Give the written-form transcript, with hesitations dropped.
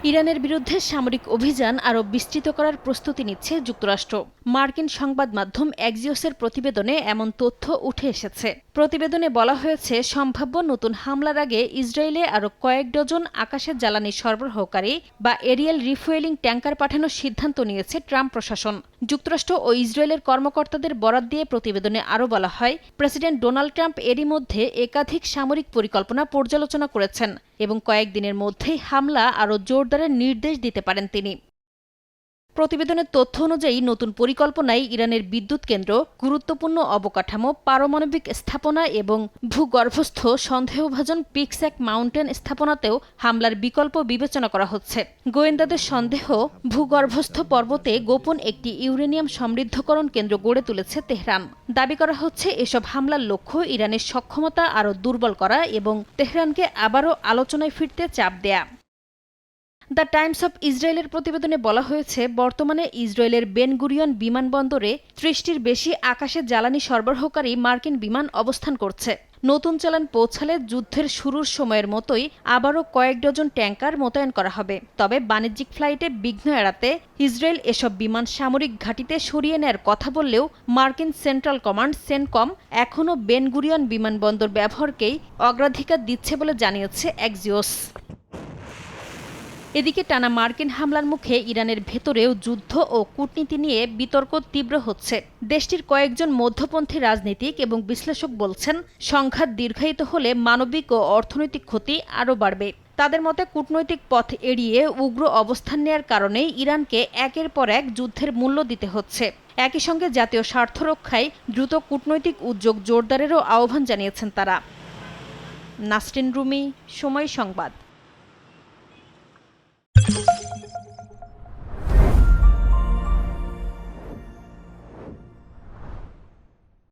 ইরানের বিরুদ্ধে সামরিক অভিযান আরও বিস্তৃত করার প্রস্তুতি নিচ্ছে যুক্তরাষ্ট্র। মার্কিন সংবাদ মাধ্যম এক্সিওসের প্রতিবেদনে এমন তথ্য উঠে এসেছে। প্রতিবেদনে বলা হয়েছে, সম্ভাব্য নতুন হামলার আগে ইসরায়েলে আরও কয়েক ডজন আকাশের জ্বালানি সরবরাহকারী বা এরিয়াল রিফুয়েলিং ট্যাঙ্কার পাঠানোর সিদ্ধান্ত নিয়েছে ট্রাম্প প্রশাসন। যুক্তরাষ্ট্র ও ইসরায়েলের কর্মকর্তাদের বরাত দিয়ে প্রতিবেদনে আরও বলা হয়, প্রেসিডেন্ট ডোনাল্ড ট্রাম্প এরই মধ্যে একাধিক সামরিক পরিকল্পনা পর্যালোচনা করেছেন এবং কয়েকদিনের মধ্যেই হামলা আরও জোরদারের নির্দেশ দিতে পারেন তিনি। প্রতিবেদনের তথ্য অনুযায়ী নতুন পরিকল্পনায় ইরানের বিদ্যুৎ কেন্দ্র, গুরুত্বপূর্ণ অবকাঠামো, পারমাণবিক স্থাপনা এবং ভূগর্ভস্থ সন্দেহভাজন পিকস্যাক মাউন্টেন স্থাপনাতেও হামলার বিকল্প বিবেচনা করা হচ্ছে। গোয়েন্দাদের সন্দেহ, ভূগর্ভস্থ পর্বতে গোপন একটি ইউরেনিয়াম সমৃদ্ধকরণ কেন্দ্র গড়ে তুলেছে তেহরান। দাবি করা হচ্ছে, এসব হামলার লক্ষ্য ইরানের সক্ষমতা আরও দুর্বল করা এবং তেহরানকে আবারও আলোচনায় ফিরতে চাপ দেয়া। দ্য টাইমস অব ইসরায়েলের প্রতিবেদনে বলা হয়েছে, বর্তমানে ইসরায়েলের বেন গুরিয়ন বিমানবন্দরে ৩০টির বেশি আকাশে জ্বালানি সরবরাহকারী মার্কিন বিমান অবস্থান করছে। নতুন চালান পৌঁছালে যুদ্ধের শুরুর সময়ের মতোই আবারও কয়েক ডজন ট্যাঙ্কার মোতায়েন করা হবে। তবে বাণিজ্যিক ফ্লাইটে বিঘ্ন এড়াতে ইসরায়েল এসব বিমান সামরিক ঘাঁটিতে সরিয়ে নেয়ার কথা বললেও মার্কিন সেন্ট্রাল কমান্ড সেনকম এখনও বেন গুরিয়ন বিমানবন্দর ব্যবহারকেই অগ্রাধিকার দিচ্ছে বলে জানিয়েছে এক্সিওস। এদিকে টানা মার্কিন হামলার মুখে ইরানের ভেতরেও যুদ্ধ ও কূটনীতি নিয়ে বিতর্ক তীব্র হচ্ছে। দেশটির কয়েকজন মধ্যপন্থী রাজনীতিক এবং বিশ্লেষক বলছেন, সংঘাত দীর্ঘায়িত হলে মানবিক ও অর্থনৈতিক ক্ষতি আরও বাড়বে। তাদের মতে, কূটনৈতিক পথ এড়িয়ে উগ্র অবস্থান নেয়ার কারণেই ইরানকে একের পর এক যুদ্ধের মূল্য দিতে হচ্ছে। একই সঙ্গে জাতীয় স্বার্থ রক্ষায় দ্রুত কূটনৈতিক উদ্যোগ জোরদারেরও আহ্বান জানিয়েছেন তারা। নাসরিন রুমি, সময় সংবাদ।